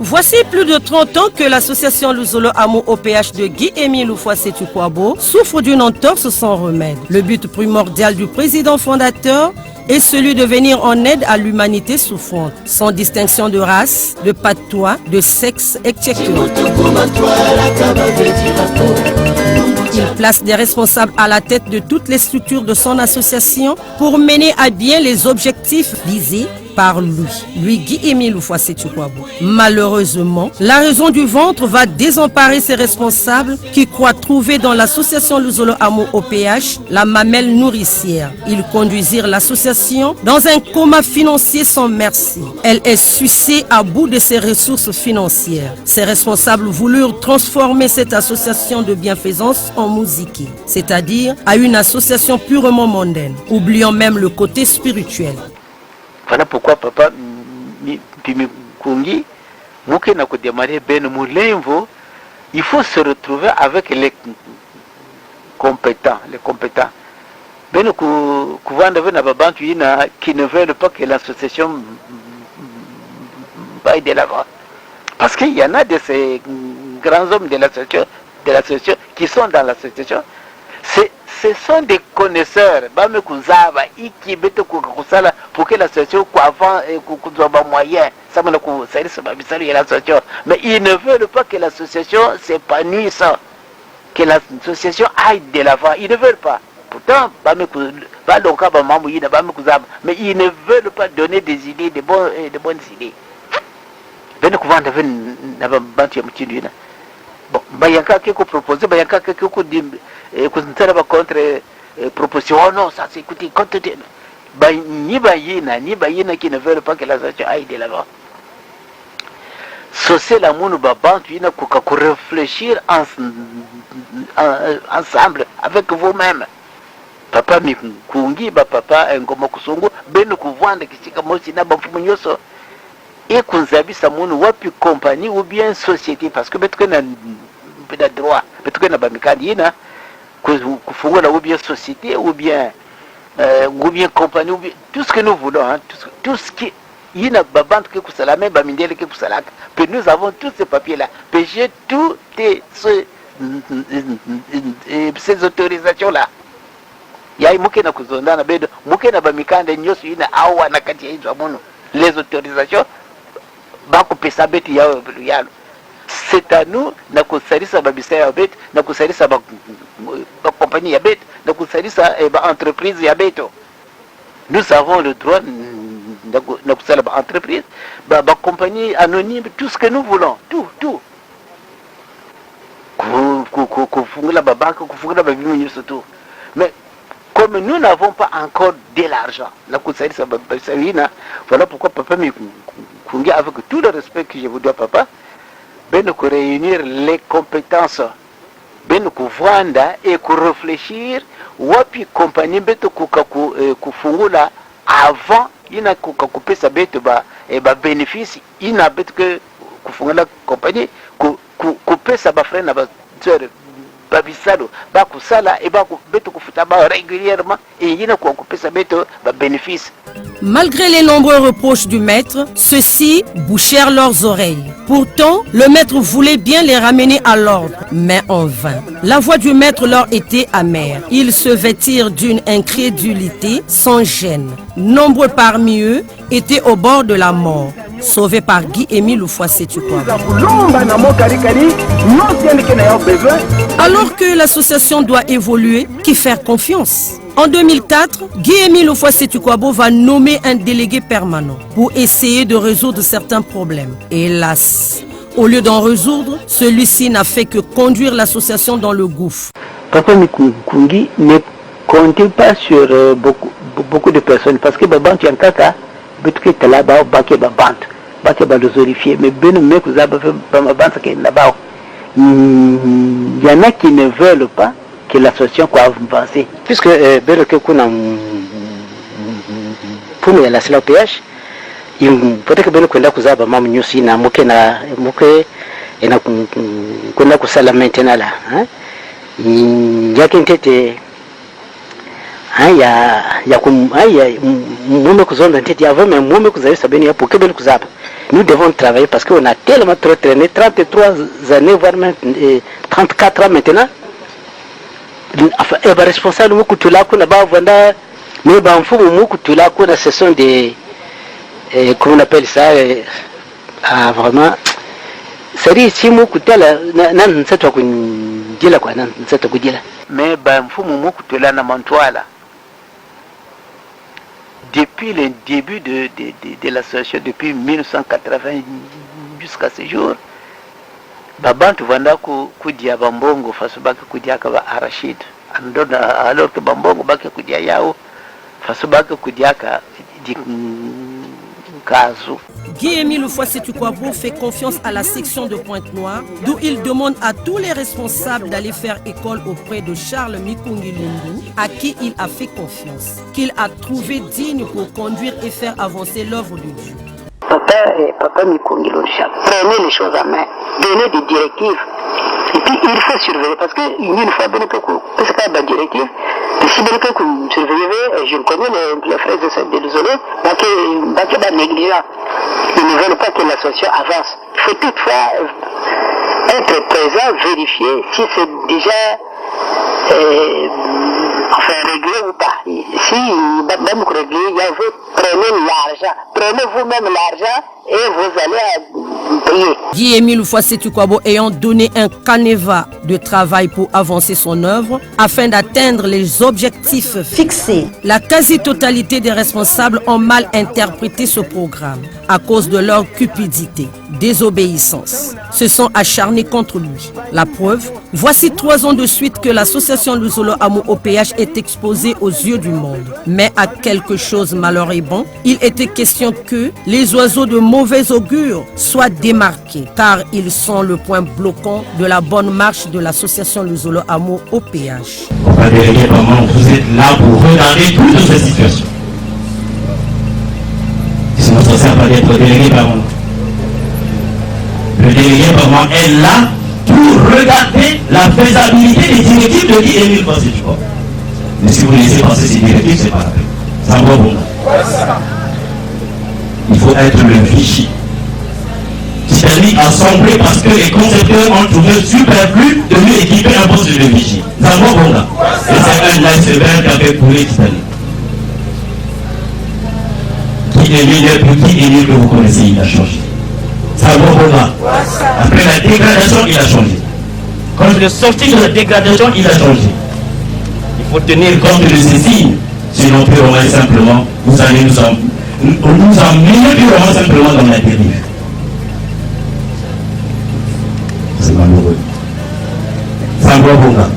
Voici plus de 30 ans que l'association Luzolo Amo OPH de Guy-Émile Loufoissé-Tukwabo souffre d'une entorse sans remède. Le but primordial du président fondateur est celui de venir en aide à l'humanité souffrante, sans distinction de race, de patois, de sexe, etc. Il place des responsables à la tête de toutes les structures de son association pour mener à bien les objectifs visés par lui Guy-Émile Loufoissé-Tukwabo. Malheureusement, la raison du ventre va désemparer ses responsables qui croient trouver dans l'association Luzolo Amo OPH la mamelle nourricière. Ils conduisirent l'association dans un coma financier sans merci. Elle est sucée à bout de ses ressources financières. Ses responsables voulurent transformer cette association de bienfaisance en musique, c'est-à-dire à une association purement mondaine, oubliant même le côté spirituel. Voilà pourquoi papa Pimikungi, Mouké n'a démarré Ben Moulenvo, il faut se retrouver avec les compétents. Ben Kouvanda Venabantuina qui ne veulent pas que l'association aille de l'avant. Parce qu'il y en a de ces grands hommes de l'association qui sont dans l'association. Ce sont des connaisseurs, pour que l'association soit moyen. Mais ils ne veulent pas que l'association s'épanouisse, que l'association aille de l'avant. Ils ne veulent pas. Pourtant, mais ils ne veulent pas donner des idées, de bonnes idées. Bon, Bayanka qui propose, Bayanka qui contre proposition. Oh non, ça c'est écoutez, ni Bayina qui ne veulent pas que l'association aille de l'avant. C'est la moune babantu, il faut réfléchir ensemble avec vous-même. Papa Mikungi, papa Ngoma Kusungu, Benu Kuvanda Kisika Mosina Bafumunyoso. Et qu'on s'habille à mon wapi compagnie ou bien société parce que peut-être qu'on a droit, peut-être qu'on a pas mécanique, ou bien société ou bien compagnie ou bien tout ce que nous voulons, hein, tout ce qui il y a pas bande que ça la même bamindele que ça là, que nous avons tous ces papiers là, j'ai toutes ces autorisations là. Il y a muke na kuzonda na bedo muke na bamikande nyosu ina awa na kati ya hizo amono les autorisations. C'est à nous de kusarisa babisa ya bet, na kusarisa ba compagnie ya bet, na kusarisa entreprise ya beto. Nous avons le droit de kusala ba entreprise, ba compagnie anonyme, tout ce que nous voulons, tout. Kufungula ba banque, kufungula ba bimu surtout. Mais comme nous n'avons pas encore de l'argent, na kusarisa babisa ina, voilà pourquoi papa avec tout le respect que je vous dois, papa, nous réunir les compétences, nous vendre et réfléchir, wapi compagnie beto kufungula avant, il n'a coupé sa bête et bénéfice, il n'a bête que kufungula compagnie, couper sa bafrene na bazere babisalo bakusala et beto kufutaba régulièrement et il n'a coupé sa bête bénéfice. Malgré les nombreux reproches du maître, ceux-ci bouchèrent leurs oreilles. Pourtant, le maître voulait bien les ramener à l'ordre, mais en vain. La voix du maître leur était amère. Ils se vêtirent d'une incrédulité sans gêne. Nombreux parmi eux étaient au bord de la mort, sauvés par Guy-Émile Loufoissé-Tukwabo. Alors que l'association doit évoluer, qui faire confiance? En 2004, Guy-Émile Loufoissé-Tukwabo va nommer un délégué permanent pour essayer de résoudre certains problèmes. Hélas, au lieu d'en résoudre, celui-ci n'a fait que conduire l'association dans le gouffre. Papa Mikungi ne comptait pas sur beaucoup de personnes parce que Baban Tiankaka, Betke Talaba, Baké Babant, Baké Balozorifié, mais Ben Mekouza, Baban Sakena. Il y en a qui ne veulent pas que l'association soit avancée. Puisque pour nous, la CLOPH, peut-être que nous avons mam nyusi na muke na kusala maintenant là. Yakentete Nous devons travailler parce qu'on a tellement trop traîné, 33 années, voire même 34 ans maintenant. Et responsable, ce sont des, comment on appelle ça, vraiment, c'est-à-dire si moi mais depuis le début de l'association, depuis 1980 jusqu'à ce jour, Babantu vanda kudia bambongo fasubaki kudia kaba Arashid alors que bambongo baki kudia yao fasubaki kudia ka Kazu. Guy-Émile Houphouët-Boigny fait confiance à la section de Pointe-Noire, d'où il demande à tous les responsables d'aller faire école auprès de Charles Mikungi Lungu, à qui il a fait confiance, qu'il a trouvé digne pour conduire et faire avancer l'œuvre de Dieu. Papa Mikungi Lungu, prenez les choses en main, donnez des directives, et puis il faut surveiller, parce qu'une fois, c'est pas la directive, et si vous surveillez, je connais les frères et sœurs de l'isolé, donc il est négligent. Ils ne veulent pas que l'association avance. Il faut toutefois être présent, vérifier si c'est déjà réglé ou pas. Si même réglé, prenez l'argent. Prenez vous-même l'argent et vous allez payer. Guy-Émile Houphouët-Boigny ayant donné un canevas de travail pour avancer son œuvre afin d'atteindre les objectifs fixés. La quasi-totalité des responsables ont mal interprété ce programme à cause de leur cupidité, désobéissance. Se sont acharnés contre lui. La preuve, voici 3 ans de suite que l'association Luzolo Amo OPH est exposée aux yeux du monde. Mais à quelque chose malheur et bon, il était question que les oiseaux de mauvais augure soient démarqués, car ils sont le point bloquant de la bonne marche de l'association Luzolo Amo OPH. Vous êtes là pour regarder toutes ces situations. C'est notre servant d'être délégué par moi. Le délégué par moi est là pour regarder la faisabilité des directives de Guy-Émile Houphouët-Boigny. Mais si vous laissez passer ces directives, c'est pas la peine. Ça va bon. Il faut être le vigie. C'est-à-dire assembler parce que les concepteurs ont trouvé superflu de lui équiper un poste de vigie. Ça va bon là. Et c'est un iceberg avec coulé Titanic. Guy-Émile que vous connaissez, il a changé. Ça va bon là. Après la dégradation, il a changé. Quand il est sorti de la dégradation, il a changé. Il faut tenir compte de ces signes. Sinon, purement et simplement, vous allez nous emmener purement simplement dans la dérive. C'est malheureux. Ça va bon là.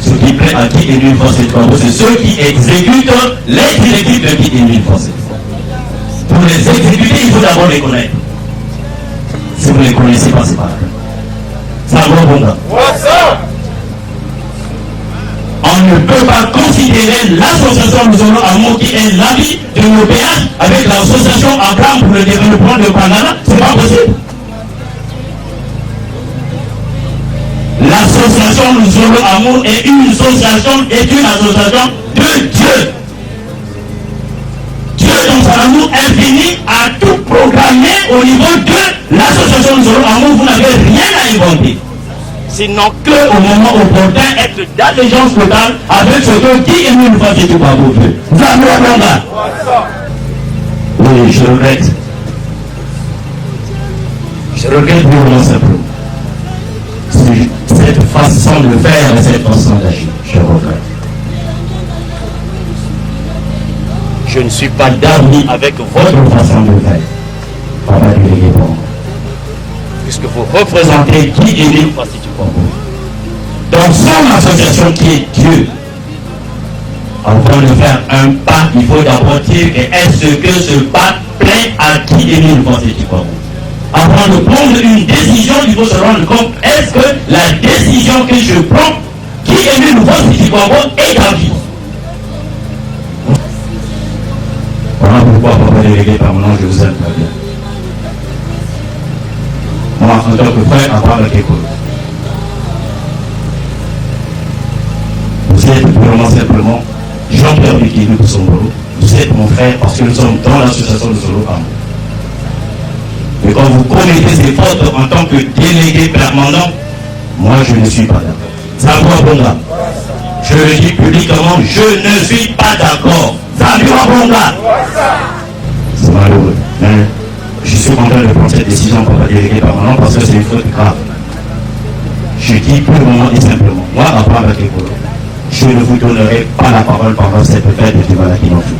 Ce qui plaît à Guy-Émile Houphouët-Boigny, c'est ceux qui exécutent les directives de Guy-Émile Houphouët-Boigny. Pour les exécuter, il faut d'abord les connaître. Si vous ne les connaissez pas, c'est pas grave. Ça va bon là. On ne peut pas considérer l'association Luzolo Amo qui est l'ami de l'OPH avec l'association Abraham pour le développement de Canada, c'est pas possible. L'association Luzolo Amo est une association de Dieu. Dieu dans son amour infini a tout programmé au niveau de l'association Luzolo Amo. Vous n'avez rien à inventer. Sinon qu'au moment opportun, être d'allégeance totale avec ce que Guy-Émile Houphouët-Boigny veut. Vous avez là. Oui, je regrette. Je regrette vraiment simplement. Cette façon de faire et cette façon d'agir, je regrette. Je ne suis pas d'amis avec votre façon de faire. Papa délégué pour moi. Puisque vous représentez Guy-Émile Houphouët-Boigny dans son association qui est Dieu. Avant de faire un pas, il faut d'abord dire est-ce que ce pas plaît à Guy-Émile Houphouët-Boigny. Avant de prendre une décision, il faut se rendre compte est-ce que la décision que je prends, Guy-Émile Houphouët-Boigny est d'avis. Voilà pourquoi, papa délégué par mon nom, je vous aime très bien. Moi, en tant que frère, à part le Kéko. Vous êtes purement simplement Jean-Pierre Bikini Boussongolo, vous êtes mon frère parce que nous sommes dans l'association de Zolo Amo. Mais quand vous commettez ces fautes en tant que délégué permanent, moi je ne suis pas d'accord. Zambua Bonga. Je le dis publiquement, je ne suis pas d'accord. Zambua Bonga. C'est malheureux. Mais je suis content de prendre cette décision pour la délégué permanent parce que c'est une faute grave. Je dis purement et simplement, moi, à part avec les je ne vous donnerai pas la parole pendant cette fête de débat qui m'en fout.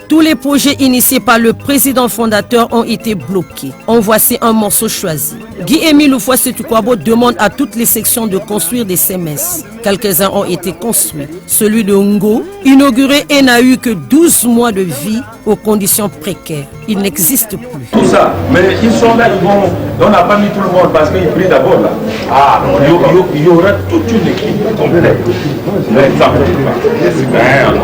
Tous les projets initiés par le président fondateur ont été bloqués. En voici un morceau choisi. Guy-Émile Houphouët-Sétukwabo demande à toutes les sections de construire des CMS. Quelques-uns ont été construits. Celui de Ngo, inauguré et n'a eu que 12 mois de vie aux conditions précaires. Il n'existe plus. Tout ça, mais ils sont là, ils vont... On n'a pas mis tout le monde parce qu'ils prient d'abord là. Ah, il y aura toute une équipe complète.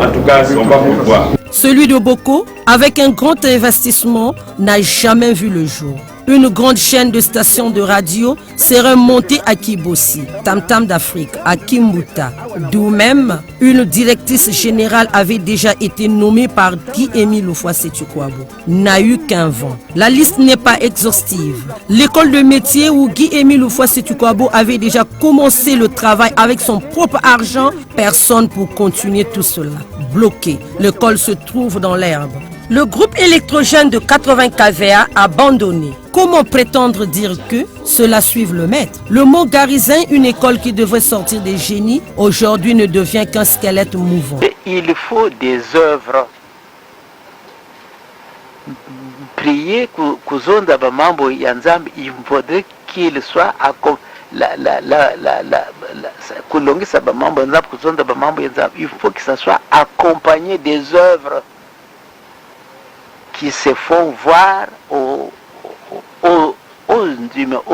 En tout cas, on va vous voir. Celui de Boko, avec un grand investissement, n'a jamais vu le jour. Une grande chaîne de stations de radio serait montée à Kibossi, Tam Tam d'Afrique, à Kimbuta. D'où même, une directrice générale avait déjà été nommée par Guy-Émile Houphouët-Sétukwabo. N'a eu qu'un vent. La liste n'est pas exhaustive. L'école de métier où Guy-Émile Houphouët-Sétukwabo avait déjà commencé le travail avec son propre argent, personne pour continuer tout cela. Bloqué, l'école se trouve dans l'herbe. Le groupe électrogène de 80 kVA abandonné. Comment prétendre dire que cela suive le maître? Le mot garizin, une école qui devrait sortir des génies, aujourd'hui ne devient qu'un squelette mouvant. Il faut des œuvres. Prier Kuzonda Bamambo Yanzambi, il faudrait qu'il soit il faut que ça soit accompagné des œuvres qui se font voir aux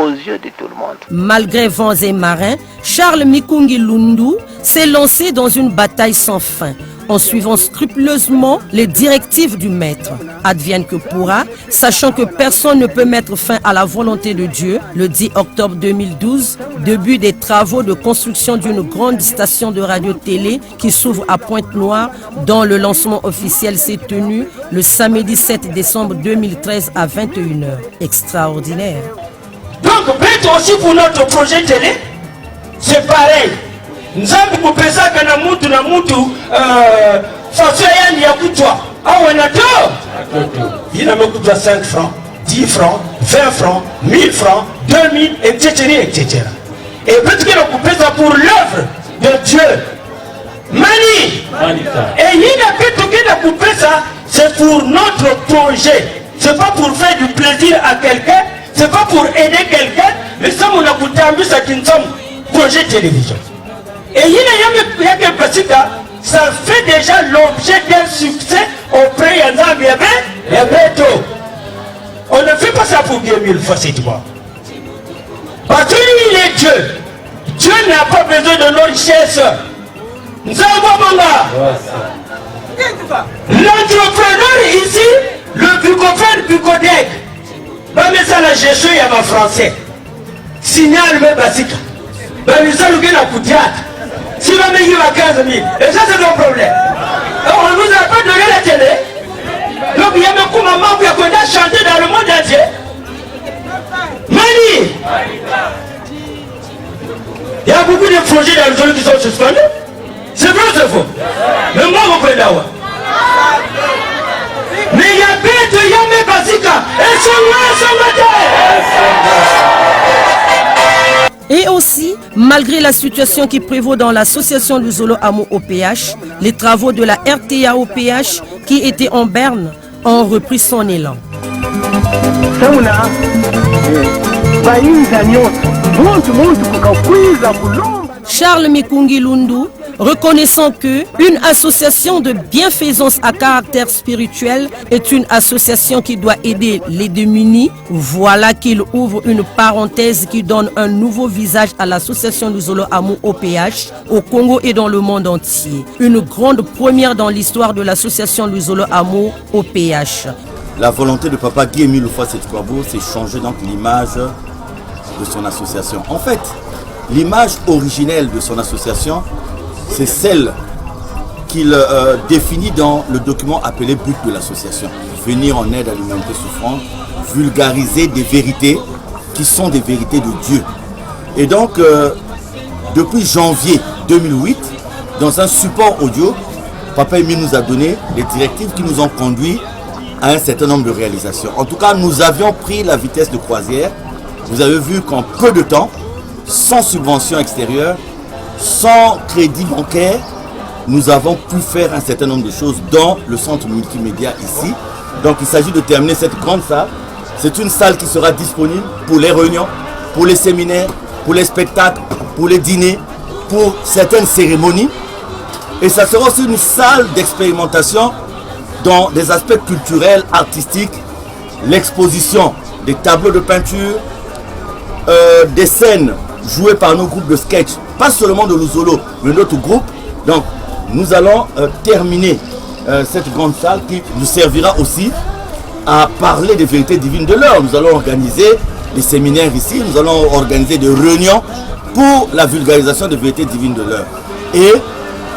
yeux de tout le monde. Malgré vents et marins, Charles Mikungi Lundu s'est lancé dans une bataille sans fin, en suivant scrupuleusement les directives du maître. Advienne que pourra, sachant que personne ne peut mettre fin à la volonté de Dieu, le 10 octobre 2012, début des travaux de construction d'une grande station de radio-télé qui s'ouvre à Pointe-Noire, dont le lancement officiel s'est tenu le samedi 7 décembre 2013 à 21h. Extraordinaire. Donc, peut-être aussi pour notre projet télé, c'est pareil. Nzambi kupesa kana mutu na mutu façon yani ya kutwa au wanato ina mekutwa 5 francs, 10 francs, 20 francs, 1000 francs, 2000 etc. Et peut-être que kupesa pour l'œuvre de Dieu mani et ina peut-être que kupesa c'est pour notre projet, c'est pas pour faire du plaisir à quelqu'un, c'est pas pour aider quelqu'un, mais ça on a kutambi ça qui nous projet télévision. Et il y a que ça fait déjà l'objet d'un succès auprès de Nzambi et Beto. On ne fait pas ça pour Guy-Émile Houphouët-Sétukwabo. Parce qu'il est Dieu. Dieu n'a pas besoin de nos richesses. L'entrepreneur ici, le bucophone bucodec, va mettre ça la gestion il y a ma français. Signal me basique. Va mettre ça le gars à Koudiat. Si va mettre à 15 000, et ça c'est ton problème. On ne vous a pas donné la télé. Donc il y a beaucoup de mamans qui ont chanté dans le monde entier. Mani. Il y a beaucoup de projets dans le zone qui sont suspendus. C'est vrai ou c'est faux? Mais moi vous pouvez l'avoir. Mais il y a Bête, il y a mes Basika. Et Et aussi, malgré la situation qui prévaut dans l'association du Zolo Amo OPH, les travaux de la RTA OPH qui étaient en berne ont repris son élan. Charles Mikungi Lundu, reconnaissant que une association de bienfaisance à caractère spirituel est une association qui doit aider les démunis, voilà qu'il ouvre une parenthèse qui donne un nouveau visage à l'association du Zolo Amo OPH au Congo et dans le monde entier. Une grande première dans l'histoire de l'association du Zolo Amo OPH. La volonté de papa Guy-Émile Houphouët-Sétukwabo, c'est changer donc l'image de son association. En fait, l'image originelle de son association, c'est celle qu'il définit dans le document appelé but de l'association. Venir en aide à l'humanité souffrante, vulgariser des vérités qui sont des vérités de Dieu. Et donc, depuis janvier 2008, dans un support audio, Papa Émile nous a donné les directives qui nous ont conduits à un certain nombre de réalisations. En tout cas, nous avions pris la vitesse de croisière. Vous avez vu qu'en peu de temps, sans subvention extérieure, sans crédit bancaire, nous avons pu faire un certain nombre de choses dans le centre multimédia ici. Donc il s'agit de terminer cette grande salle. C'est une salle qui sera disponible pour les réunions, pour les séminaires, pour les spectacles, pour les dîners, pour certaines cérémonies. Et ça sera aussi une salle d'expérimentation dans des aspects culturels, artistiques, l'exposition des tableaux de peinture, des scènes jouées par nos groupes de sketch, pas seulement de Luzolo, mais d'autres groupes. Donc nous allons terminer cette grande salle qui nous servira aussi à parler des vérités divines de l'heure. Nous allons organiser des séminaires ici, nous allons organiser des réunions pour la vulgarisation des vérités divines de l'heure. Et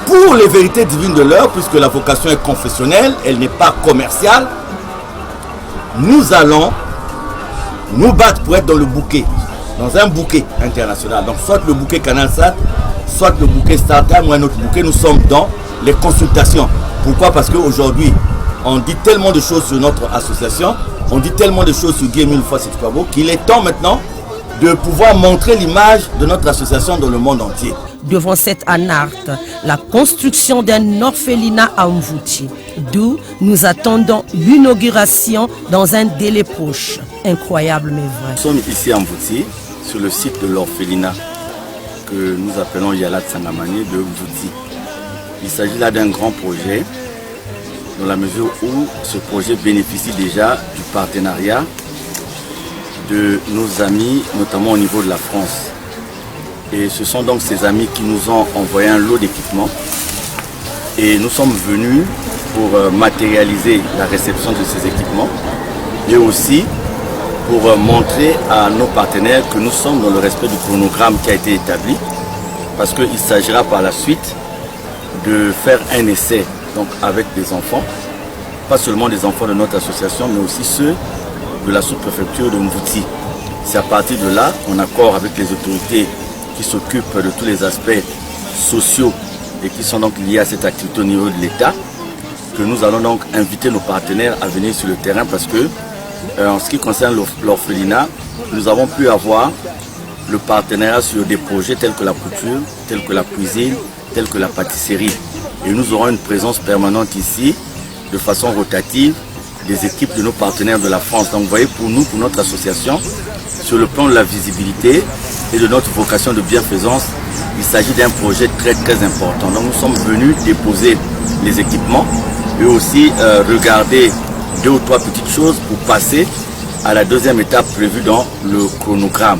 pour les vérités divines de l'heure, puisque la vocation est confessionnelle, elle n'est pas commerciale, nous allons nous battre pour être dans le bouquet, dans un bouquet international. Donc soit le bouquet CanalSat, soit le bouquet StarTime ou un autre bouquet, nous sommes dans les consultations. Pourquoi? Parce qu'aujourd'hui, on dit tellement de choses sur notre association, on dit tellement de choses sur Guy Émile Loufoua Seti Kouabo, qu'il est temps maintenant de pouvoir montrer l'image de notre association dans le monde entier. Devant cette anarte, la construction d'un orphelinat à Mvouti, d'où nous attendons l'inauguration dans un délai proche. Incroyable mais vrai. Nous sommes ici à Mvouti, sur le site de l'orphelinat que nous appelons Yala Tsangamani de Mvouti. Il s'agit là d'un grand projet, dans la mesure où ce projet bénéficie déjà du partenariat de nos amis, notamment au niveau de la France. Et ce sont donc ces amis qui nous ont envoyé un lot d'équipements. Et nous sommes venus pour matérialiser la réception de ces équipements et aussi pour montrer à nos partenaires que nous sommes dans le respect du chronogramme qui a été établi, parce qu'il s'agira par la suite de faire un essai donc avec des enfants, pas seulement des enfants de notre association, mais aussi ceux de la sous-préfecture de Mvouti. C'est à partir de là, en accord avec les autorités qui s'occupent de tous les aspects sociaux et qui sont donc liés à cette activité au niveau de l'État, que nous allons donc inviter nos partenaires à venir sur le terrain, parce que en ce qui concerne l'orphelinat, nous avons pu avoir le partenariat sur des projets tels que la couture, tels que la cuisine, tels que la pâtisserie. Et nous aurons une présence permanente ici, de façon rotative, des équipes de nos partenaires de la France. Donc vous voyez, pour nous, pour notre association, sur le plan de la visibilité et de notre vocation de bienfaisance, il s'agit d'un projet très très important. Donc nous sommes venus déposer les équipements et aussi regarder 2 ou 3 petites choses pour passer à la deuxième étape prévue dans le chronogramme.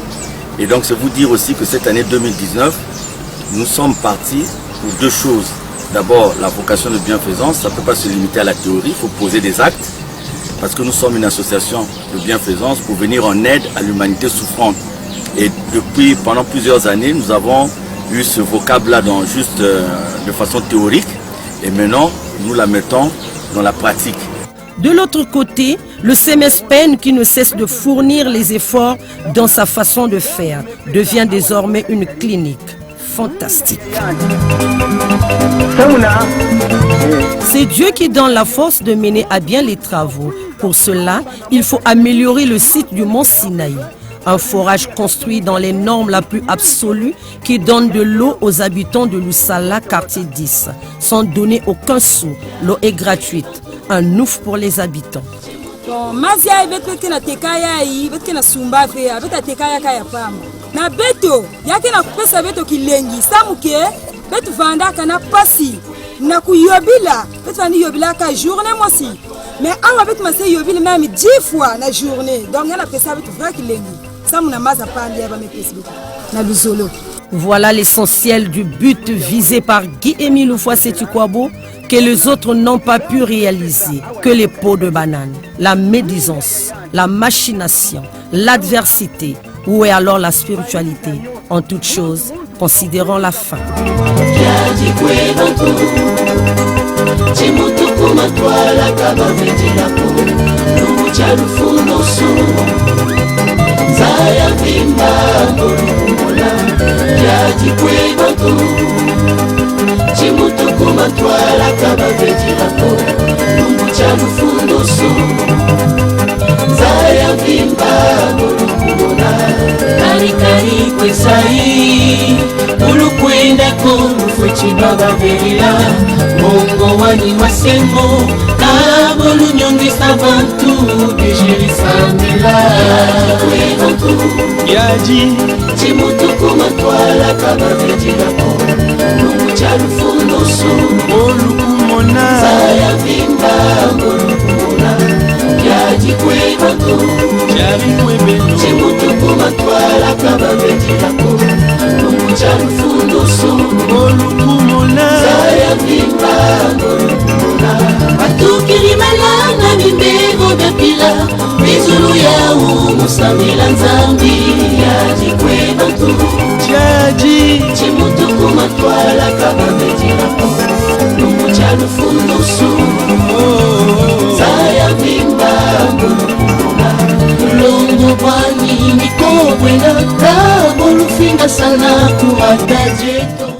Et donc c'est vous dire aussi que cette année 2019, nous sommes partis pour 2 choses. D'abord, la vocation de bienfaisance, ça ne peut pas se limiter à la théorie, il faut poser des actes, parce que nous sommes une association de bienfaisance pour venir en aide à l'humanité souffrante. Et depuis, pendant plusieurs années, nous avons eu ce vocable-là juste de façon théorique, et maintenant, nous la mettons dans la pratique. De l'autre côté, le CMSPN, qui ne cesse de fournir les efforts dans sa façon de faire, devient désormais une clinique fantastique. C'est Dieu qui donne la force de mener à bien les travaux. Pour cela, il faut améliorer le site du Mont Sinaï. Un forage construit dans les normes la plus absolue qui donne de l'eau aux habitants de Lusala, quartier 10, sans donner aucun sou. L'eau est gratuite. Un ouf pour les habitants. Mazia vetu na tekaya yi vetu na sumba fe vetu tekaya kaya pama na beto yake na kupesa beto kilengi samuke betu vanda kana pasi na kuyobila betu ani yobila ka journée mosi mais anga betu mase yobila même 10 fois na journée donc na pesa betu vra kilengi samu na maza pandi ya ba mepesi betu na Luzolo. Voilà l'essentiel du but visé par Guy Émile Loufoua Seti Kouabo que les autres n'ont pas pu réaliser, que les pots de banane, la médisance, la machination, l'adversité. Où est alors la spiritualité? En toute chose, considérons la fin. Chimutuku matwala kaba vejelako Lungu chalufundo su Zaya vimba Ngolukumola Yaji kwebato Chimutuku matwala kaba vejelako Lungu chalufundo su Zaya vimba Ngolukumola Kari kari kwesai Ulukwenda kumufwe chibaba verila Mongo wani wasembo Kabolu nyongi sabantu Bijiri samela Yaji Chimutuku matwala kaba vejilako Lungu chalufundo su Olukumona Zaya vimba Olukumona Yaji kwebato Chimutuku matwala kaba vejilako Lungu chalufundo su Olukumona Zaya vimba Olukumona Batukiri malanga mimbego bepila Bizulu ya umusamila nzambi Yaji kwebato Jaji Chimutuku matwala kaba vejilako Lungu chalufundo su Zaya vimba Olukumona Lungu bwani niko bwena Kabo lufinga sana kuwatajeto